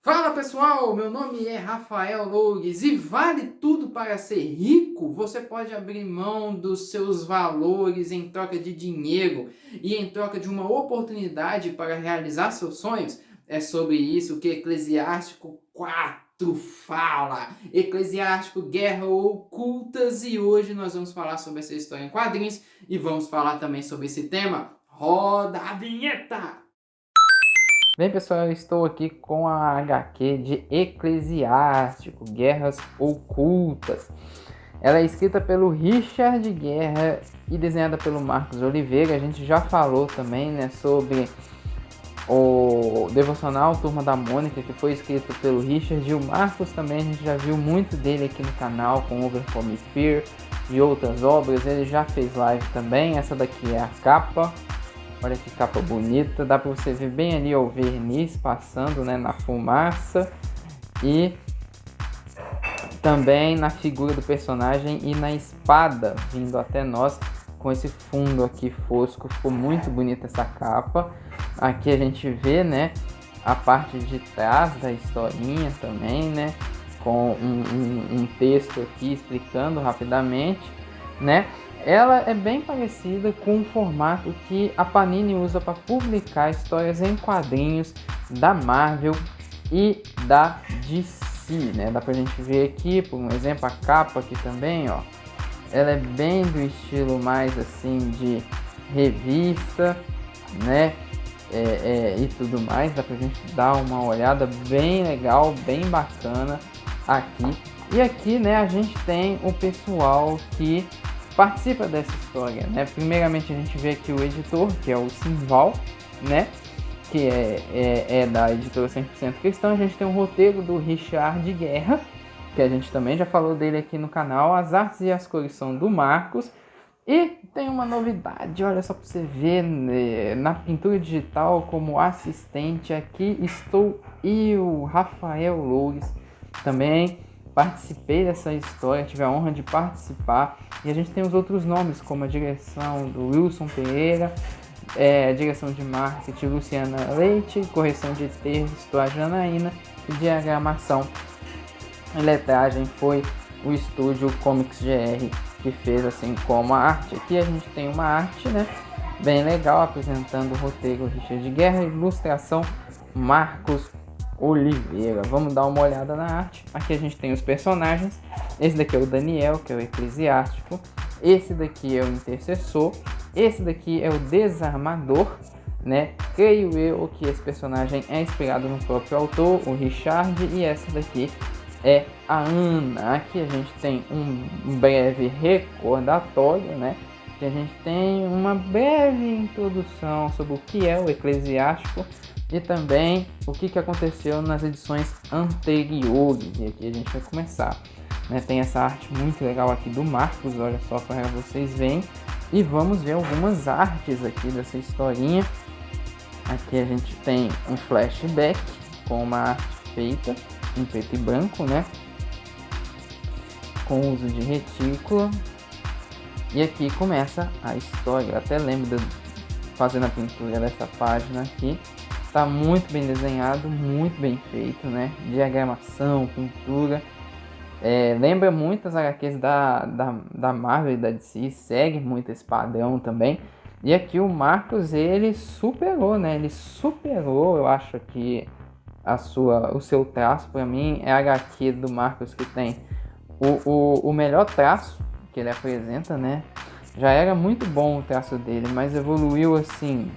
Fala pessoal, meu nome é Rafael Loures e vale tudo para ser rico? Você pode abrir mão dos seus valores em troca de dinheiro e em troca de uma oportunidade para realizar seus sonhos? É sobre isso que Eclesiástico 4 fala. Eclesiástico Guerra Ocultas, e hoje nós vamos falar sobre essa história em quadrinhos e vamos falar também sobre esse tema. Roda a vinheta! Bem, pessoal, eu estou aqui com a HQ de Eclesiástico, Guerras Ocultas. Ela é escrita pelo Richard Guerra e desenhada pelo Marcos Oliveira. A gente já falou também, né, sobre o devocional Turma da Mônica, que foi escrito pelo Richard, e o Marcos também, a gente já viu muito dele aqui no canal com Overcome Fear e outras obras. Ele já fez live também. Essa daqui é a capa. Olha que capa bonita, dá para você ver bem ali o verniz passando, né, na fumaça e também na figura do personagem e na espada vindo até nós com esse fundo aqui fosco. Ficou muito bonita essa capa. Aqui a gente vê, né, a parte de trás da historinha também, né, com um texto aqui explicando rapidamente, né. Ela é bem parecida com o formato que a Panini usa para publicar histórias em quadrinhos da Marvel e da DC, né? Dá pra gente ver aqui, por um exemplo, a capa aqui também, ó. Ela é bem do estilo mais assim de revista, né? E tudo mais. Dá pra gente dar uma olhada bem legal, bem bacana aqui. E aqui, né, a gente tem o pessoal que participa dessa história, né? Primeiramente a gente vê aqui o editor, que é o Simval, né? Que é da editora 100% Cristã. A gente tem o roteiro do Richard Guerra, que a gente também já falou dele aqui no canal. As artes e as cores são do Marcos. E tem uma novidade, olha só para você ver, né? Na pintura digital como assistente aqui estou eu, Rafael Loures, também participei dessa história, tive a honra de participar. E a gente tem os outros nomes, como a direção do Wilson Pereira, a direção de marketing Luciana Leite, correção de texto a Janaína e diagramação e letragem foi o estúdio Comics GR, que fez assim como a arte. Aqui a gente tem uma arte, né, bem legal, apresentando o roteiro Richard Guerra e ilustração Marcos Oliveira. Vamos dar uma olhada na arte. Aqui a gente tem os personagens. Esse daqui é o Daniel, que é o Eclesiástico. Esse daqui é o Intercessor. Esse daqui é o Desarmador, né? Creio eu que esse personagem é inspirado no próprio autor, o Richard. E essa daqui é a Ana. Aqui a gente tem um breve recordatório, né? Que a gente tem uma breve introdução sobre o que é o Eclesiástico e também o que aconteceu nas edições anteriores. E aqui a gente vai começar, né? Tem essa arte muito legal aqui do Marcos, olha só para vocês verem. E vamos ver algumas artes aqui dessa historinha. Aqui a gente tem um flashback com uma arte feita em preto e branco, né? Com uso de retícula. E aqui começa a história. Eu até lembro de fazendo a pintura dessa página aqui. Tá muito bem desenhado, muito bem feito, né? Diagramação, pintura. Lembra muito as HQs da Marvel e da DC, segue muito esse padrão também. E aqui o Marcos, ele superou, né? Ele superou, eu acho que o seu traço. Para mim é a HQ do Marcos que tem o melhor traço que ele apresenta, né? Já era muito bom o traço dele, mas evoluiu assim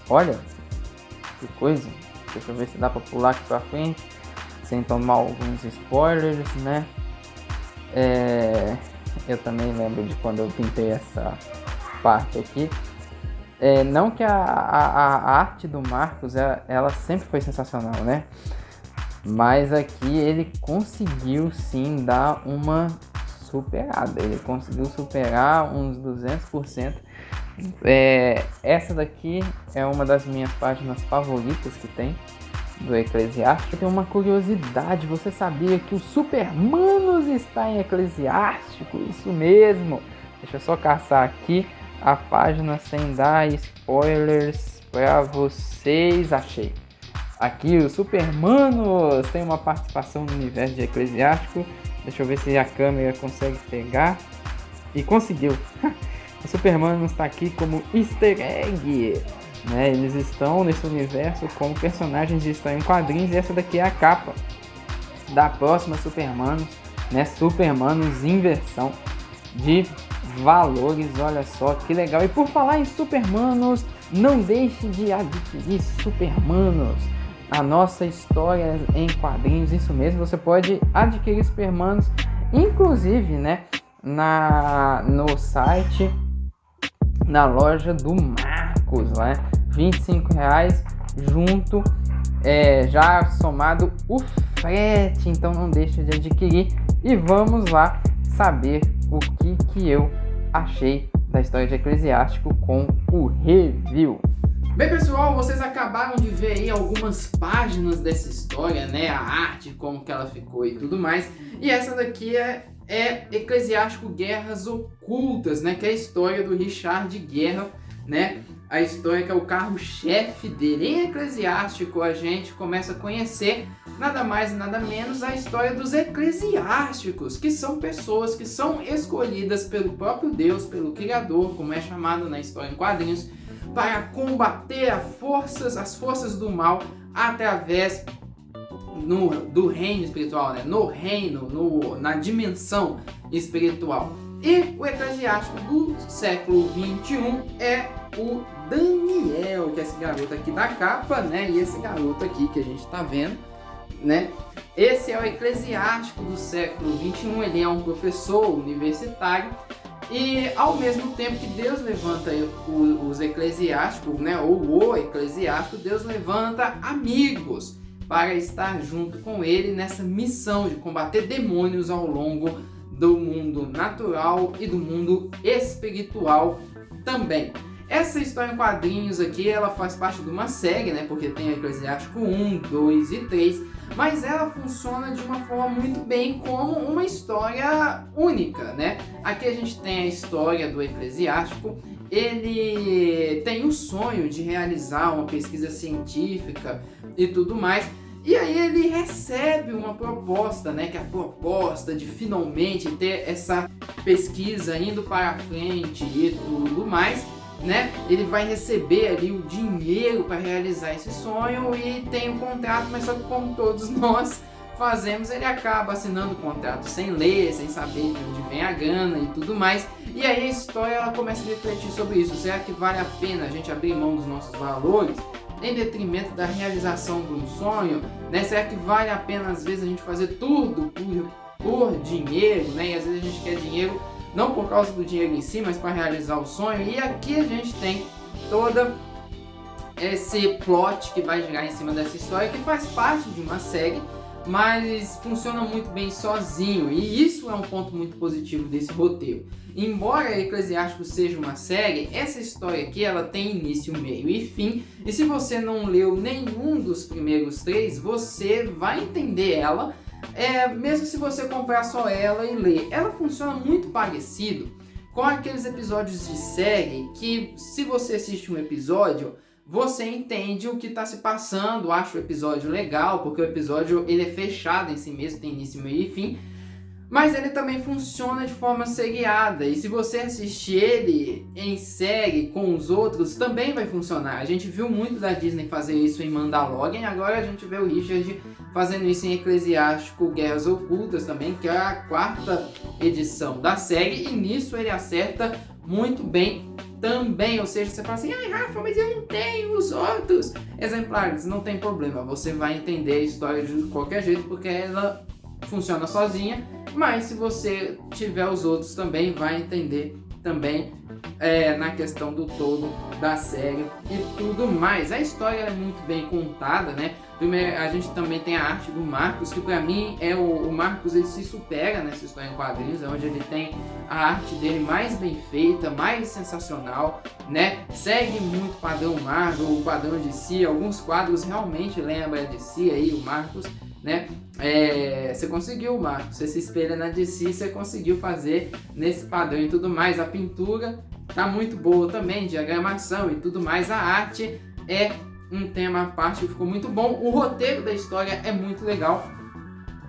olha que coisa. Deixa eu ver se dá para pular aqui para frente sem tomar alguns spoilers, né? Eu também lembro de quando eu pintei essa parte aqui. Não que a arte do Marcos ela sempre foi sensacional, né? Mas aqui ele conseguiu sim dar uma superada. Ele conseguiu superar uns 200%. Essa daqui é uma das minhas páginas favoritas que tem do Eclesiástico. Tem uma curiosidade: você sabia que o Supermanos está em Eclesiástico? Isso mesmo. Deixa eu só caçar aqui a página sem dar spoilers para vocês. Achei. Aqui os Supermanos tem uma participação no universo de Eclesiástico. Deixa eu ver se a câmera consegue pegar. E conseguiu. O Supermanos está aqui como easter egg, né? Eles estão nesse universo como personagens de história em quadrinhos. E essa daqui é a capa da próxima Supermanos, né? Supermanos inversão de valores, olha só que legal. E por falar em Supermanos, não deixe de adquirir Supermanos, a nossa história em quadrinhos. Isso mesmo, você pode adquirir Supermanos, inclusive, né, no site, na loja do Marcos, né? R$25 junto, já somado o frete. Então não deixe de adquirir e vamos lá saber o que eu achei da história de Eclesiástico com o review. Bem, pessoal, vocês acabaram de ver aí algumas páginas dessa história, né? A arte, como que ela ficou e tudo mais. E essa daqui é Eclesiástico Guerras Ocultas, né? Que é a história do Richard Guerra, né? A história que é o carro-chefe dele. Em Eclesiástico a gente começa a conhecer nada mais e nada menos a história dos eclesiásticos, que são pessoas que são escolhidas pelo próprio Deus, pelo Criador, como é chamado na história em quadrinhos, para combater as forças do mal através do reino espiritual, né? No reino, na dimensão espiritual. E o eclesiástico do século 21 é o Daniel, que é esse garoto aqui da capa, né? E esse garoto aqui que a gente tá vendo, né? Esse é o eclesiástico do século 21, ele é um professor universitário. E ao mesmo tempo que Deus levanta os eclesiásticos, né, ou o eclesiástico, Deus levanta amigos para estar junto com ele nessa missão de combater demônios ao longo do mundo natural e do mundo espiritual também. Essa história em quadrinhos aqui, ela faz parte de uma série, né, porque tem Eclesiástico 1, 2 e 3, mas ela funciona de uma forma muito bem como uma história única, né? Aqui a gente tem a história do Eclesiástico. Ele tem o sonho de realizar uma pesquisa científica e tudo mais. E aí ele recebe uma proposta, né? Que é a proposta de finalmente ter essa pesquisa indo para frente e tudo mais, né? Ele vai receber ali o dinheiro para realizar esse sonho e tem um contrato, mas só que como todos nós fazemos, ele acaba assinando o contrato sem ler, sem saber de onde vem a grana e tudo mais. E aí a história ela começa a refletir sobre isso. Será que vale a pena a gente abrir mão dos nossos valores em detrimento da realização de um sonho, né? Será que vale a pena às vezes a gente fazer tudo por dinheiro, né? E às vezes a gente quer dinheiro não por causa do dinheiro em si, mas para realizar o sonho. E aqui a gente tem toda esse plot que vai girar em cima dessa história, que faz parte de uma série, mas funciona muito bem sozinho. E isso é um ponto muito positivo desse roteiro. Embora Eclesiástico seja uma série, essa história aqui ela tem início, meio e fim. E se você não leu nenhum dos primeiros 3, você vai entender ela. Mesmo se você comprar só ela e ler, ela funciona muito parecido com aqueles episódios de série que, se você assiste um episódio, você entende o que está se passando, acha o episódio legal, porque o episódio ele é fechado em si mesmo, tem início, meio e fim, mas ele também funciona de forma seriada, e se você assistir ele em série com os outros, também vai funcionar. A gente viu muito da Disney fazer isso em Mandalorian, agora a gente vê o Richard fazendo isso em Eclesiástico Guerras Ocultas também, que é a 4ª edição da série, e nisso ele acerta muito bem também. Ou seja, você fala assim, ai Rafa, mas eu não tenho os outros exemplares. Não tem problema, você vai entender a história de qualquer jeito, porque ela funciona sozinha, mas se você tiver os outros também, vai entender também na questão do todo da série e tudo mais. A história é muito bem contada, né? Primeiro, a gente também tem a arte do Marcos, que pra mim o Marcos ele se supera nessa história em quadrinhos, onde ele tem a arte dele mais bem feita, mais sensacional, né? Segue muito o padrão Marvel, o padrão DC, alguns quadros realmente lembram de si aí, o Marcos, né? Você conseguiu, Marcos, você se espelha na DC, você conseguiu fazer nesse padrão e tudo mais. A pintura tá muito boa também, diagramação e tudo mais. A arte é um tema à parte que ficou muito bom. O roteiro da história é muito legal,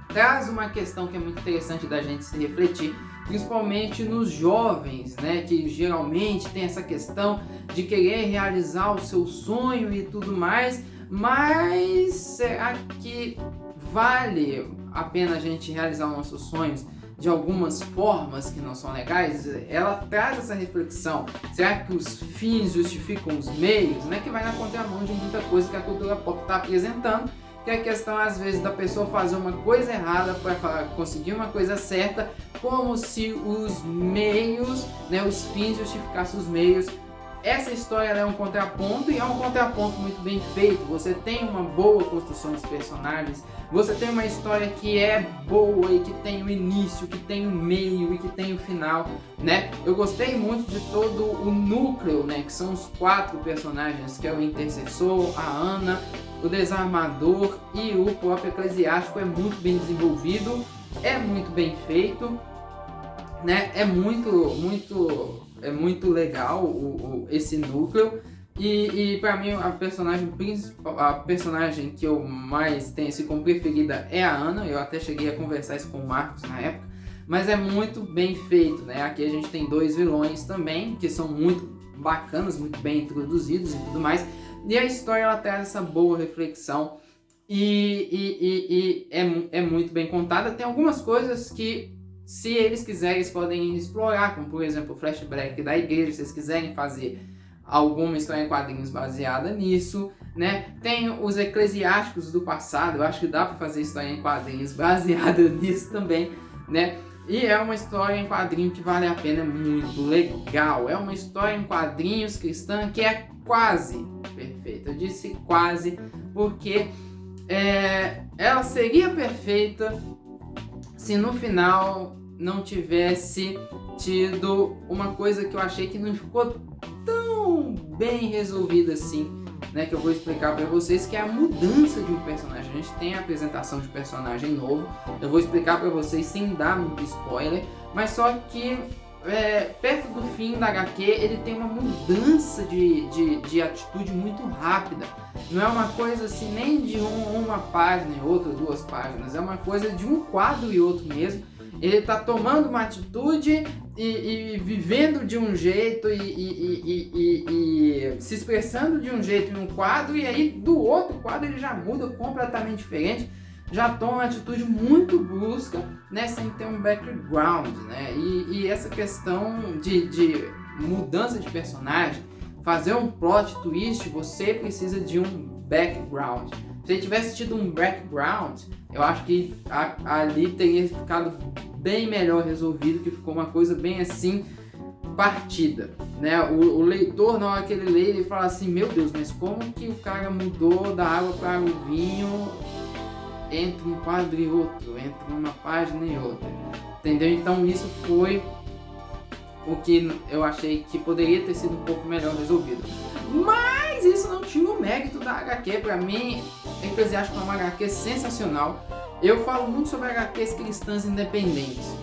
traz uma questão que é muito interessante da gente se refletir, principalmente nos jovens, né, que geralmente tem essa questão de querer realizar o seu sonho e tudo mais, mas será que vale a pena a gente realizar os nossos sonhos de algumas formas que não são legais? Ela traz essa reflexão. Será que os fins justificam os meios? Né? Que vai na contramão de muita coisa que a cultura pop está apresentando, que é a questão, às vezes, da pessoa fazer uma coisa errada para conseguir uma coisa certa, como se os meios, né, os fins justificassem os meios. Essa história é um contraponto, e é um contraponto muito bem feito. Você tem uma boa construção dos personagens, você tem uma história que é boa e que tem o início, que tem o meio e que tem o final, né? Eu gostei muito de todo o núcleo, né, que são os 4 personagens, que é o Intercessor, a Ana, o Desarmador e o próprio Eclesiástico. É muito bem desenvolvido, é muito bem feito, né? É muito legal esse núcleo. E para mim a personagem principal, a personagem que eu mais tenho assim como preferida é a Ana. Eu até cheguei a conversar isso com o Marcos na época, mas é muito bem feito, né? Aqui a gente tem 2 vilões também, que são muito bacanas, muito bem introduzidos e tudo mais. E a história ela traz essa boa reflexão e é muito bem contada. Tem algumas coisas que, se eles quiserem, eles podem explorar, como por exemplo o flashback da igreja, se eles quiserem fazer alguma história em quadrinhos baseada nisso, né? Tem os eclesiásticos do passado, eu acho que dá para fazer história em quadrinhos baseada nisso também, né? E é uma história em quadrinho que vale a pena, é muito legal. É uma história em quadrinhos cristã que é quase perfeita. Eu disse quase porque ela seria perfeita se no final não tivesse tido uma coisa que eu achei que não ficou tão bem resolvida assim, né, que eu vou explicar para vocês, que é a mudança de um personagem. A gente tem a apresentação de um personagem novo, eu vou explicar para vocês sem dar muito spoiler, mas só que perto do fim da HQ ele tem uma mudança de atitude muito rápida. Não é uma coisa assim nem de uma página e outra, 2 páginas, é uma coisa de um quadro e outro mesmo. Ele está tomando uma atitude e vivendo de um jeito e se expressando de um jeito em um quadro, e aí do outro quadro ele já muda completamente diferente, já toma uma atitude muito brusca, né, sem ter um background, né? E essa questão de mudança de personagem, fazer um plot twist, você precisa de um background. Se ele tivesse tido um background, eu acho que ali teria ficado bem melhor resolvido, que ficou uma coisa bem assim, partida, né? O leitor, na hora que ele lê, ele fala assim: meu Deus, mas como que o cara mudou da água para o vinho entre um quadro e outro, entre uma página e outra, entendeu? Então isso foi o que eu achei que poderia ter sido um pouco melhor resolvido, mas isso não tira o mérito da HQ. Pra mim, Eclesiástico é uma HQ sensacional. Eu falo muito sobre HQs cristãs independentes,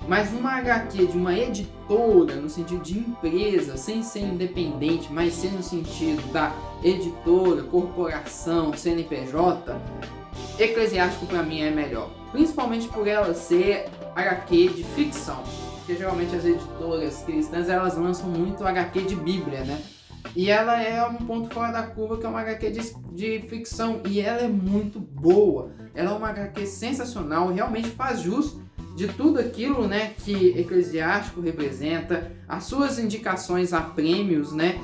mas uma HQ de uma editora, no sentido de empresa, sem ser independente, mas ser no sentido da editora, corporação, CNPJ, Eclesiástico pra mim é melhor, principalmente por ela ser HQ de ficção, porque geralmente as editoras cristãs elas lançam muito HQ de Bíblia, né? E ela é um ponto fora da curva, que é uma HQ de ficção, e ela é muito boa. Ela é uma HQ sensacional, realmente faz jus de tudo aquilo, né, que Eclesiástico representa, as suas indicações a prêmios, né?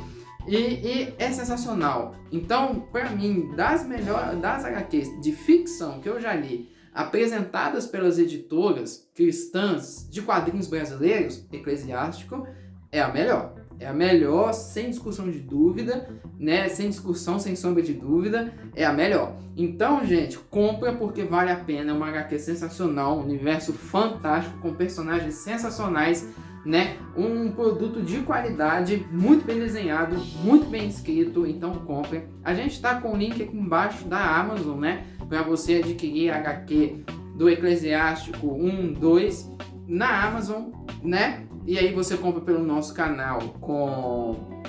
E é sensacional. Então, para mim, das HQs de ficção que eu já li, apresentadas pelas editoras cristãs de quadrinhos brasileiros, Eclesiástico é a melhor. É a melhor, sem discussão de dúvida, né? Sem discussão, sem sombra de dúvida, é a melhor. Então, gente, compra porque vale a pena. É uma HQ sensacional, um universo fantástico, com personagens sensacionais, né? Um produto de qualidade, muito bem desenhado, muito bem escrito. Então, compre. A gente está com o link aqui embaixo da Amazon, né? Para você adquirir a HQ do Eclesiástico 1, 2 na Amazon, né? E aí você compra pelo nosso canal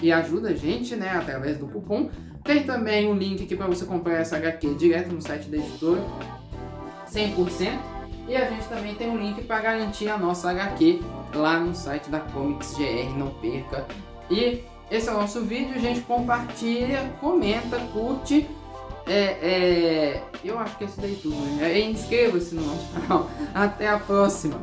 e ajuda a gente, né, através do cupom. Tem também um link aqui para você comprar essa HQ direto no site da editora, 100%. E a gente também tem um link para garantir a nossa HQ lá no site da Comics GR, não perca. E esse é o nosso vídeo, gente. Compartilha, comenta, curte. Eu acho que é isso daí tudo, né? E inscreva-se no nosso canal. Até a próxima!